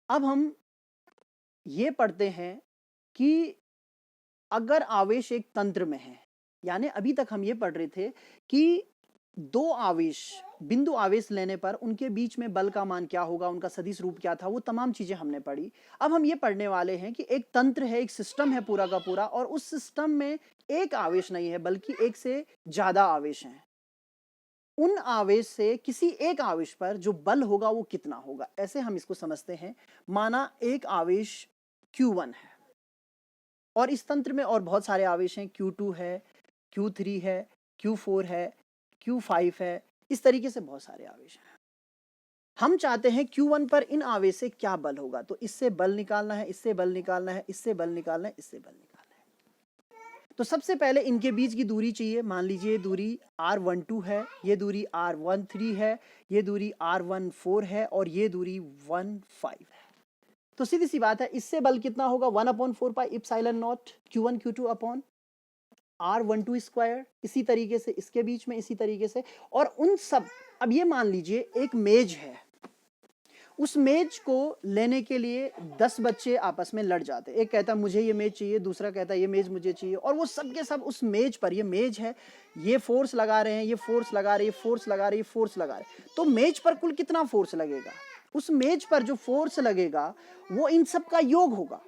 अब हम ये पढ़ते हैं कि अगर आवेश एक तंत्र में है, यानी अभी तक हम ये पढ़ रहे थे कि दो आवेश, बिंदु आवेश लेने पर उनके बीच में बल का मान क्या होगा, उनका सदिश रूप क्या था, वो तमाम चीजें हमने पढ़ी। अब हम ये पढ़ने वाले हैं कि एक तंत्र है, एक सिस्टम है पूरा का पूरा, और उस सिस्टम में एक आवेश नहीं है बल्कि एक से ज्यादा आवेश हैं। उन आवेश से किसी एक आवेश पर जो बल होगा वो कितना होगा, ऐसे हम इसको समझते हैं। माना एक आवेश Q1 है और इस तंत्र में और बहुत सारे आवेश हैं, Q2 है, Q3 है, Q4 है, Q5 है, इस तरीके से बहुत सारे आवेश हैं। हम चाहते हैं Q1 पर इन आवेश से क्या बल होगा, तो इससे बल निकालना है, इससे बल निकालना है, इससे बल निकालना है, इससे बल निकालना है। तो सबसे पहले इनके बीच की दूरी चाहिए। मान लीजिए दूरी R12 है, ये दूरी R13 है, ये दूरी R14 है और ये दूरी 15 है। तो सीधी सी बात है, इससे बल कितना होगा, 1/4 pi epsilon not Q1 Q2 upon R12 square. इसी तरीके से इसके बीच में, इसी तरीके से, और उन सब, अब ये मान लीजिए एक मेज है, उस मेज को लेने के लिए 10 बच्चे आपस में लड़ जाते, एक कहता मुझे ये मेज चाहिए, दूसरा कहता ये मेज मुझे चाहिए, और वो सब के सब उस मेज पर, ये मेज है, ये फोर्स लगा रहे हैं, ये फोर्स लगा रहे, ये फोर्स लगा रहे, ये फोर्स लगा रहे। तो मेज पर कुल कितना फोर्स लगेगा, उस मेज पर जो फोर्स लगेगा वो इन सब का योग होगा,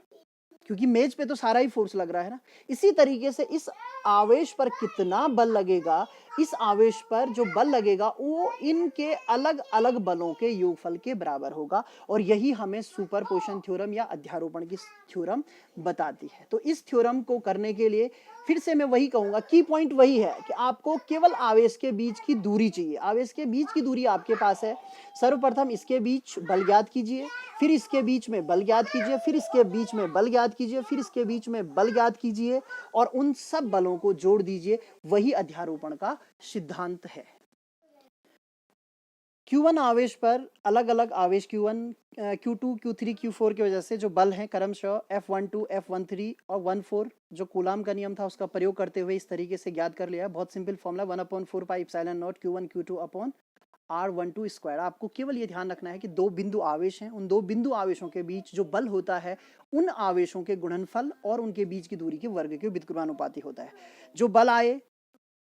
क्योंकि मेज पे तो सारा ही फोर्स लग रहा है ना। इसी तरीके से इस आवेश पर कितना बल लगेगा, इस आवेश पर जो बल लगेगा वो इनके अलग अलग बलों के योगफल के बराबर होगा, और यही हमें सुपरपोजिशन थ्योरम या अध्यारोपण की थ्योरम बताती है। तो इस थ्योरम को करने के लिए फिर से मैं वही कहूंगा, की पॉइंट वही है कि आपको केवल आवेश के बीच की दूरी चाहिए। आवेश के बीच की दूरी आपके पास है, सर्वप्रथम इसके बीच बल ज्ञात कीजिए, फिर इसके बीच में बल ज्ञात कीजिए, फिर इसके बीच में बल ज्ञात कीजिए, फिर इसके बीच में बल ज्ञात कीजिए, और उन सब बलों को जोड़ दीजिए। वही अध्यारोपण का सिद्धांत है। Q1 आवेश पर अलग अलग आवेश Q1, Q2, Q3, Q4 की वजह से जो बल हैं क्रमशः F12, F13 और 14, जो कूलाम का नियम था उसका प्रयोग करते हुए इस तरीके से ज्ञात कर लिया। बहुत simple formula, 1/4 pi epsilon not Q1 Q2 upon R12 square. आपको केवल ये ध्यान रखना है कि दो बिंदु आवेश हैं, उन दो बिंदु आवेशों के बीच जो बल होता है उन आवेशों के गुणनफल और उनके बीच की दूरी के वर्ग के व्युत्क्रमानुपाती होता है। जो बल आए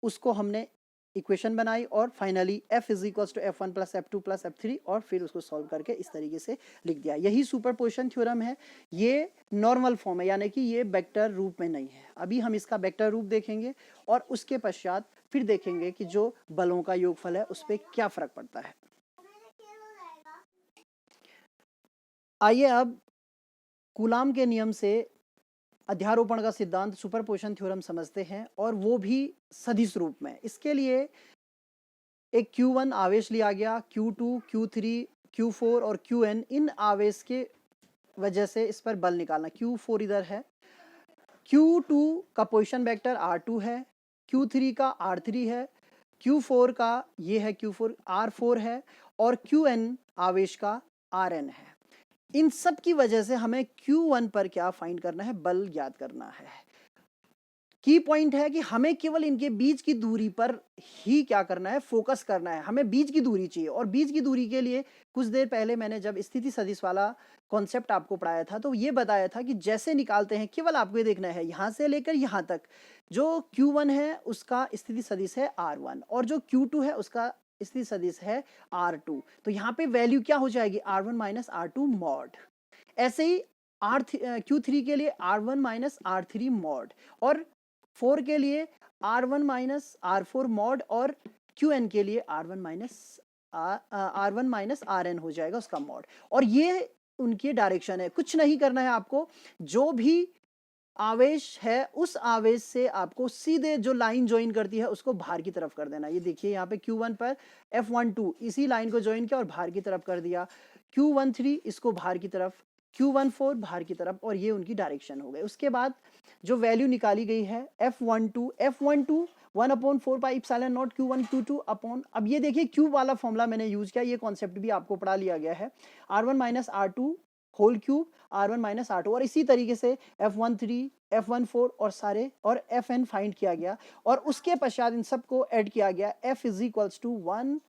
उसको हमने इक्वेशन बनाई और finally F is equal to F1 plus F2 plus F3, और फिर उसको सॉल्व करके इस तरीके से लिख दिया। यही सुपरपोजिशन थ्योरम है। ये नॉर्मल फॉर्म है, यानी कि ये वेक्टर रूप में नहीं है। अभी हम इसका वेक्टर रूप देखेंगे और उसके पश्चात फिर देखेंगे कि जो बलों का योगफल है उस पर क्या फर्क पड़ता है। आइए अब कूलाम के नियम से अध्यारोपण का सिद्धांत सुपरपोजिशन थ्योरम समझते हैं, और वो भी सदिश रूप में। इसके लिए एक Q1 आवेश लिया गया, Q2, Q3, Q4 और Qn, इन आवेश के वजह से इस पर बल निकालना। Q4 इधर है, Q2 का पोजीशन वेक्टर R2 है, Q3 का R3 है, Q4 का ये है Q4 R4 है, और Qn आवेश का Rn है। इन सब की वजह से हमें Q1 पर क्या फाइंड करना है, बल ज्ञात करना है। की पॉइंट है कि हमें केवल इनके बीच की दूरी पर ही क्या करना है, फोकस करना है। हमें बीच की दूरी चाहिए, और बीच की दूरी के लिए कुछ देर पहले मैंने जब स्थिति सदिश वाला कॉन्सेप्ट आपको पढ़ाया था तो ये बताया था कि जैसे निकालते हैं, केवल आपको ये देखना है यहां से लेकर यहां तक जो Q1 है उसका स्थिति सदिश है R1, और जो Q2 है उसका स्थिति सदिश है R2। तो यहाँ पे वैल्यू क्या हो जाएगी, R1 माइनस R2 मॉड। ऐसे ही Q3 के लिए R1 माइनस R3 मॉड, और 4 के लिए R1 माइनस R4 मॉड, और Qn के लिए R1 माइनस Rn हो जाएगा उसका मॉड। और ये उनकी डायरेक्शन है, कुछ नहीं करना है आपको। जो भी आवेश है उस आवेश से आपको सीधे जो लाइन ज्वाइन करती है उसको बाहर की तरफ कर देना। ये देखिए यहाँ पे Q1 पर F12 इसी लाइन को ज्वाइन किया और बाहर की तरफ कर दिया, Q13 इसको बाहर की तरफ, Q14 बाहर की तरफ, और ये उनकी डायरेक्शन हो गए। उसके बाद जो वैल्यू निकाली गई है F12 1/4 pi epsilon not Q1 Q2 upon, अब ये देखिए Q वाला फॉर्मूला मैंने यूज किया, ये कॉन्सेप्ट भी आपको पढ़ा लिया गया है, R1 minus R2 whole cube R1 minus R2, और इसी तरीके से F13 F14 और सारे और Fn फाइंड किया गया, और उसके पश्चात इन सबको ऐड किया गया। F is equals to 1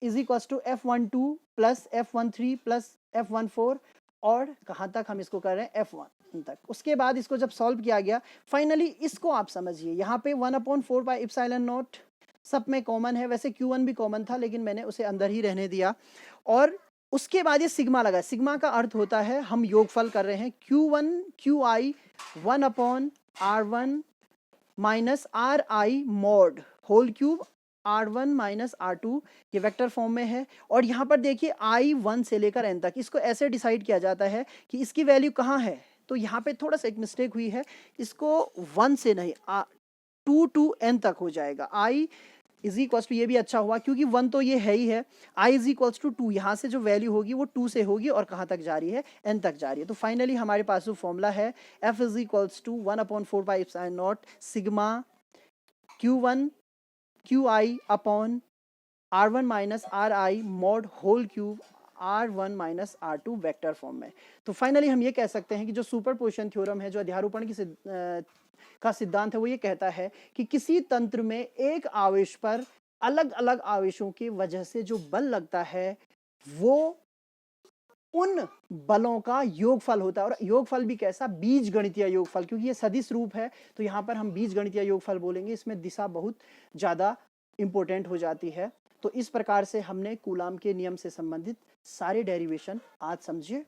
is equal to F12 plus F13 plus F14, और कहाँ तक हम इसको कर रहे हैं F1 तक। उसके बाद इसको जब सॉल्व किया गया, फाइनली इसको आप समझिए, यहाँ पे 1/4 पाई एप्सिलॉन नॉट सब में कॉमन है, वैसे Q1 भी कॉमन था लेकिन मैंने उसे अंदर ही रहने दिया, और उसके बाद ये सिग्मा लगा। सिग्मा का अर्थ होता है हम योगफल कर रहे हैं Q1 QI 1/R1 minus RI mod whole cube R1 minus R2, ये वेक्टर फॉर्म में है। और यहाँ पर देखिए I 1 से लेकर n तक, इसको ऐसे डिसाइड किया जाता है कि इसकी वैल्यू कहाँ है। तो यहाँ पे थोड़ा सा एक मिस्टेक हुई है, इसको 1 से नहीं 2 to n तक हो जाएगा। I इज इक्वल टू, ये भी अच्छा हुआ क्योंकि 1 तो ये है ही है, I इज इक्वल टू 2, यहाँ से जो वैल्यू होगी वो 2 से होगी और कहाँ तक जा रही है, n तक जा रही है। तो फाइनली हमारे पास जो फॉर्मूला है F is equal to 1/4 pi epsilon not sigma Q1 QI upon R1 minus RI mod whole cube R1 minus R2 vector form में। तो फाइनली हम ये कह सकते हैं कि जो सुपरपोजिशन थ्योरम है, जो अध्यारोपण की का सिद्धांत है, वो ये कहता है कि किसी तंत्र में एक आवेश पर अलग अलग आवेशों की वजह से जो बल लगता है वो उन बलों का योगफल होता है। और योगफल भी कैसा, बीजगणितीय योगफल, क्योंकि ये सदिश रूप है तो यहाँ पर हम बीजगणितीय योगफल बोलेंगे, इसमें दिशा बहुत ज़्यादा इंपॉर्टेंट हो जाती है। तो इस प्रकार से हमने कूलाम के नियम से संबंधित सारे डेरिवेशन आज समझे।